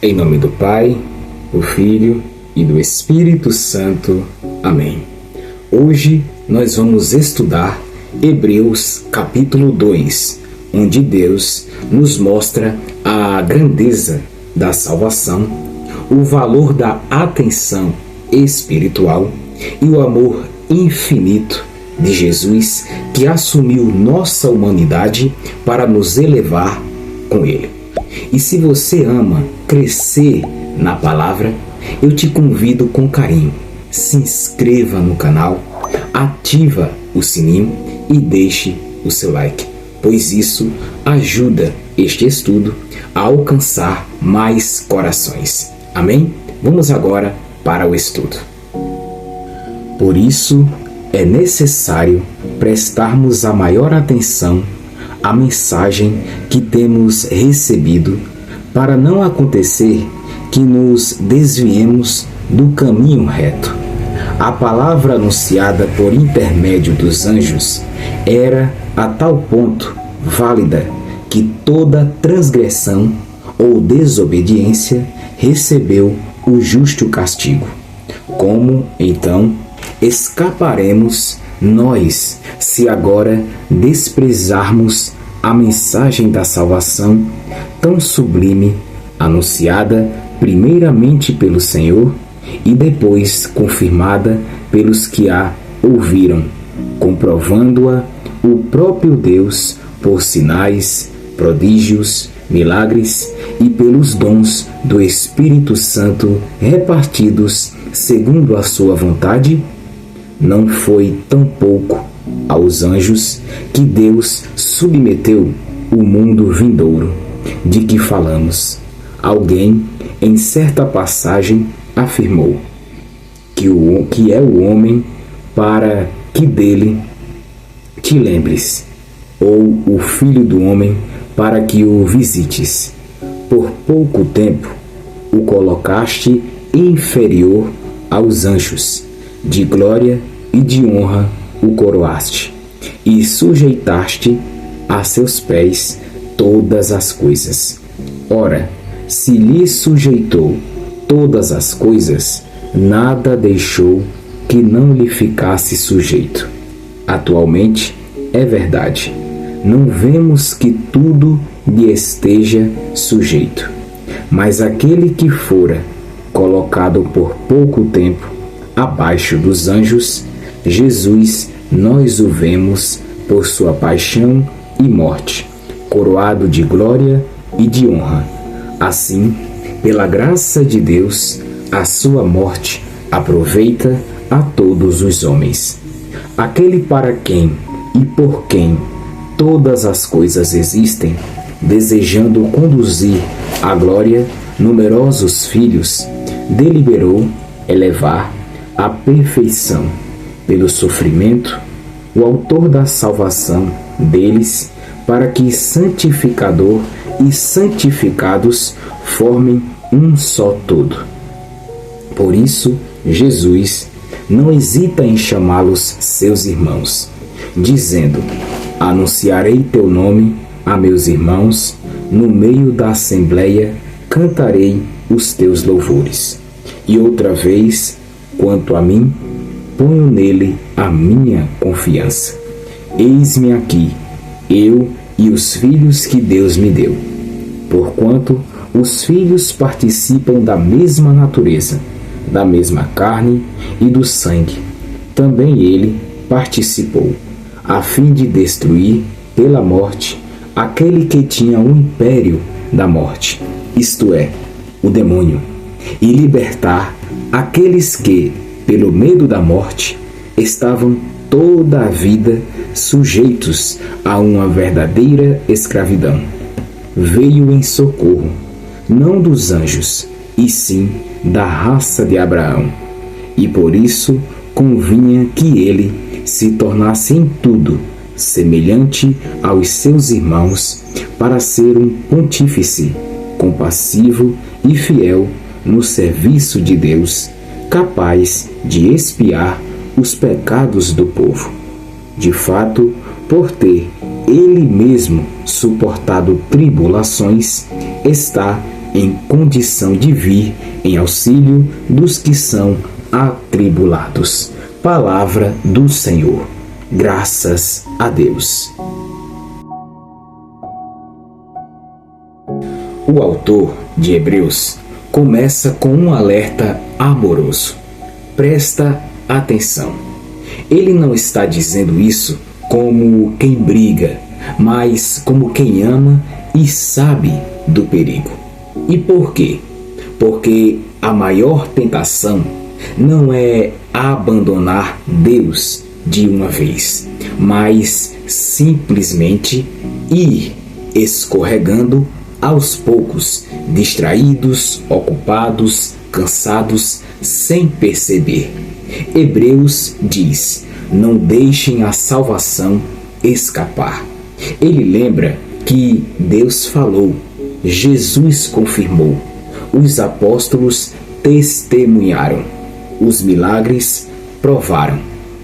Em nome do Pai, do Filho e do Espírito Santo. Amém. Hoje nós vamos estudar Hebreus capítulo 2, onde Deus nos mostra a grandeza da salvação, o valor da atenção espiritual e o amor infinito de Jesus, que assumiu nossa humanidade para nos elevar com Ele. E se você ama crescer na palavra, eu te convido com carinho. Se inscreva no canal, ativa o sininho e deixe o seu like, pois isso ajuda este estudo a alcançar mais corações. Amém? Vamos agora para o estudo. Por isso, é necessário prestarmos a maior atenção à mensagem que temos recebido, para não acontecer que nos desviemos do caminho reto. A palavra anunciada por intermédio dos anjos era a tal ponto válida que toda transgressão ou desobediência recebeu o justo castigo. Como, então, escaparemos nós se agora desprezarmos a mensagem da salvação tão sublime, anunciada primeiramente pelo Senhor e depois confirmada pelos que a ouviram, comprovando-a o próprio Deus por sinais, prodígios, milagres e pelos dons do Espírito Santo repartidos segundo a sua vontade? Não foi tampouco aos anjos que Deus submeteu o mundo vindouro, de que falamos. Alguém, em certa passagem, afirmou que é o homem para que dele te lembres, ou o filho do homem para que o visites. Por pouco tempo o colocaste inferior aos anjos, de glória e de honra o coroaste, e sujeitaste a seus pés todas as coisas. Ora, se lhe sujeitou todas as coisas, nada deixou que não lhe ficasse sujeito. Atualmente, é verdade, não vemos que tudo lhe esteja sujeito, mas aquele que fora colocado por pouco tempo abaixo dos anjos, Jesus, nós o vemos por sua paixão e morte, coroado de glória e de honra. Assim, pela graça de Deus, a sua morte aproveita a todos os homens. Aquele para quem e por quem todas as coisas existem, desejando conduzir à glória numerosos filhos, deliberou elevar à perfeição, pelo sofrimento, o autor da salvação deles, para que santificador e santificados formem um só todo. Por isso, Jesus não hesita em chamá-los seus irmãos, dizendo: anunciarei teu nome a meus irmãos, no meio da assembleia cantarei os teus louvores. E outra vez, quanto a mim, ponho nele a minha confiança. Eis-me aqui, eu e os filhos que Deus me deu. Porquanto os filhos participam da mesma natureza, da mesma carne e do sangue. Também ele participou, a fim de destruir pela morte aquele que tinha o império da morte, isto é, o demônio, e libertar aqueles que, pelo medo da morte, estavam toda a vida sujeitos a uma verdadeira escravidão. Veio em socorro, não dos anjos, e sim da raça de Abraão, e por isso convinha que ele se tornasse em tudo semelhante aos seus irmãos, para ser um pontífice compassivo e fiel no serviço de Deus, capaz de expiar os pecados do povo. De fato, por ter ele mesmo suportado tribulações, está em condição de vir em auxílio dos que são atribulados. Palavra do Senhor. Graças a Deus. O autor de Hebreus começa com um alerta amoroso. Presta atenção. Ele não está dizendo isso como quem briga, mas como quem ama e sabe do perigo. E por quê? Porque a maior tentação não é abandonar Deus de uma vez, mas simplesmente ir escorregando aos poucos, distraídos, ocupados, cansados, sem perceber. Hebreus diz: não deixem a salvação escapar. Ele lembra que Deus falou, Jesus confirmou, os apóstolos testemunharam, os milagres provaram.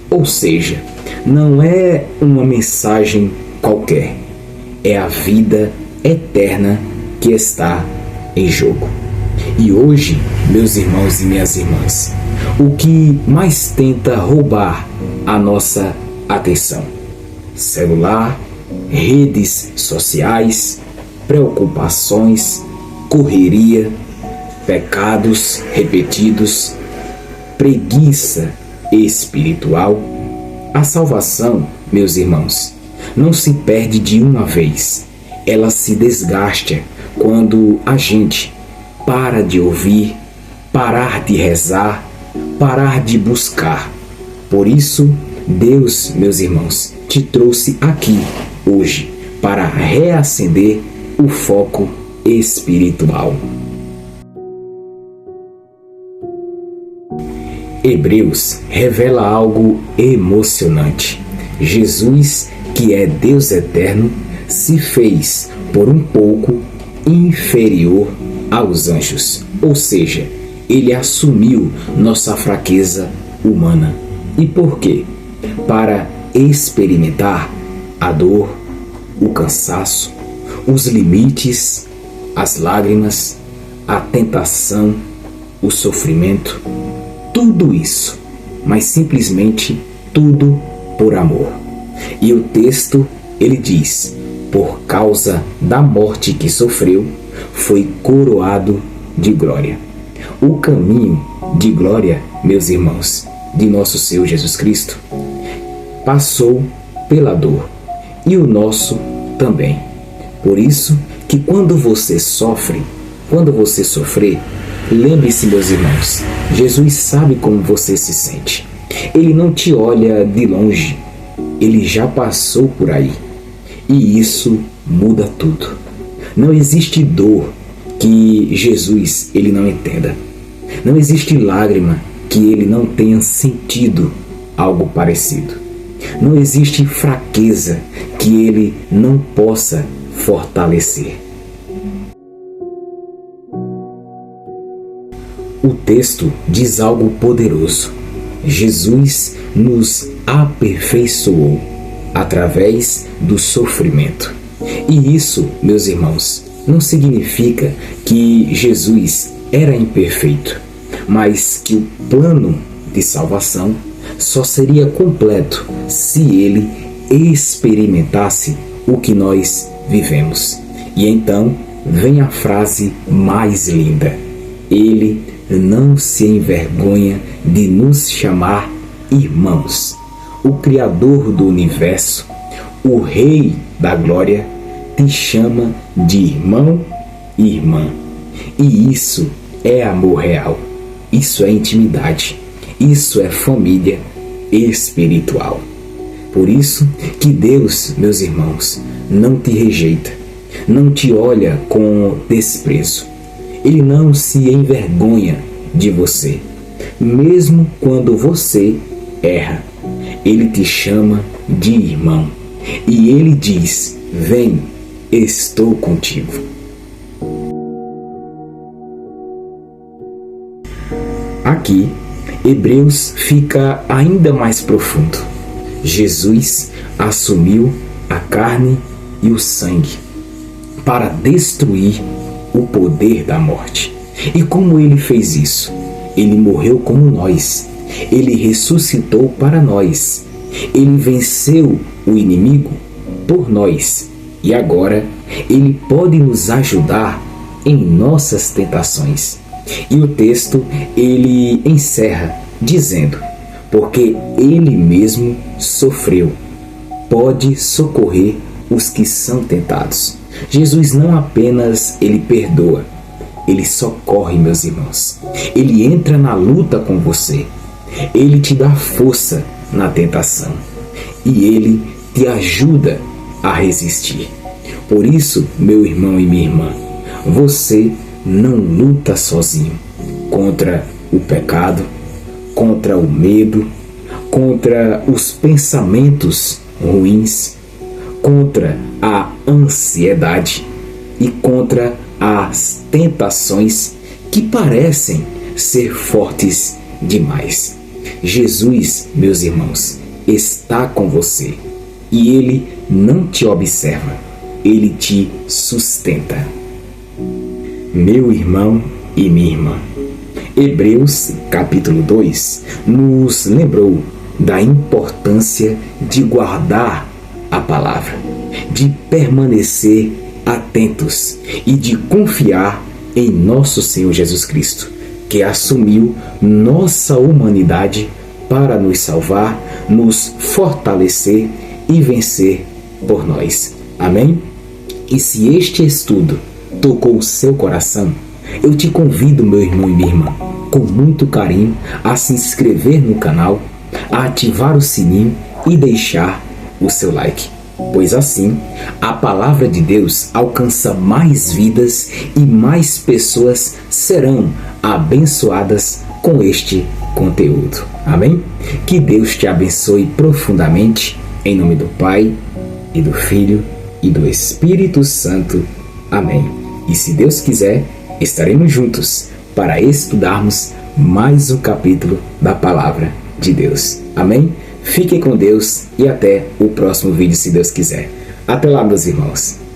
Ou seja, não é uma mensagem qualquer, é a vida eterna que está em jogo. E hoje, meus irmãos e minhas irmãs, o que mais tenta roubar a nossa atenção? Celular, redes sociais, preocupações, correria, pecados repetidos, preguiça espiritual. A salvação, meus irmãos, não se perde de uma vez. Ela se desgasta quando a gente para de ouvir, parar de rezar, parar de buscar. Por isso, Deus, meus irmãos, te trouxe aqui hoje para reacender o foco espiritual. Hebreus revela algo emocionante. Jesus, que é Deus eterno, se fez por um pouco inferior aos anjos. Ou seja, ele assumiu nossa fraqueza humana. E por quê? Para experimentar a dor, o cansaço, os limites, as lágrimas, a tentação, o sofrimento, tudo isso, mas simplesmente tudo por amor. E o texto, ele diz: por causa da morte que sofreu, foi coroado de glória. O caminho de glória, meus irmãos, de nosso Senhor Jesus Cristo, passou pela dor, e o nosso também. Por isso que quando você sofre, quando você sofrer, lembre-se, meus irmãos, Jesus sabe como você se sente. Ele não te olha de longe, ele já passou por aí. E isso muda tudo. Não existe dor que Jesus ele não entenda. Não existe lágrima que ele não tenha sentido algo parecido. Não existe fraqueza que ele não possa fortalecer. O texto diz algo poderoso. Jesus nos aperfeiçoou através do sofrimento. E isso, meus irmãos, não significa que Jesus era imperfeito, mas que o plano de salvação só seria completo se ele experimentasse o que nós vivemos. E então vem a frase mais linda: ele não se envergonha de nos chamar irmãos. O Criador do universo, o Rei da glória, te chama de irmão e irmã. E isso é amor real, isso é intimidade, isso é família espiritual. Por isso que Deus, meus irmãos, não te rejeita, não te olha com desprezo. Ele não se envergonha de você, mesmo quando você erra. Ele te chama de irmão e ele diz: vem, estou contigo. Aqui, Hebreus fica ainda mais profundo. Jesus assumiu a carne e o sangue para destruir o poder da morte. E como ele fez isso? Ele morreu como nós. Ele ressuscitou para nós. Ele venceu o inimigo por nós. E agora ele pode nos ajudar em nossas tentações. E o texto ele encerra dizendo: porque ele mesmo sofreu, pode socorrer os que são tentados. Jesus não apenas ele perdoa, ele socorre, meus irmãos. Ele entra na luta com você. Ele te dá força na tentação. E ele te ajuda a resistir. Por isso, meu irmão e minha irmã, você não luta sozinho contra o pecado, contra o medo, contra os pensamentos ruins, contra a ansiedade e contra as tentações que parecem ser fortes demais. Jesus, meus irmãos, está com você e ele não te observa, ele te sustenta. Meu irmão e minha irmã, Hebreus capítulo 2 nos lembrou da importância de guardar a palavra, de permanecer atentos e de confiar em nosso Senhor Jesus Cristo, que assumiu nossa humanidade para nos salvar, nos fortalecer e vencer por nós. Amém? E se este estudo tocou o seu coração, eu te convido, meu irmão e minha irmã, com muito carinho, a se inscrever no canal, a ativar o sininho e deixar o seu like. Pois assim, a palavra de Deus alcança mais vidas e mais pessoas serão abençoadas com este conteúdo. Amém? Que Deus te abençoe profundamente, em nome do Pai, e do Filho, e do Espírito Santo. Amém. E se Deus quiser, estaremos juntos para estudarmos mais um capítulo da Palavra de Deus. Amém? Fiquem com Deus e até o próximo vídeo, se Deus quiser. Até lá, meus irmãos.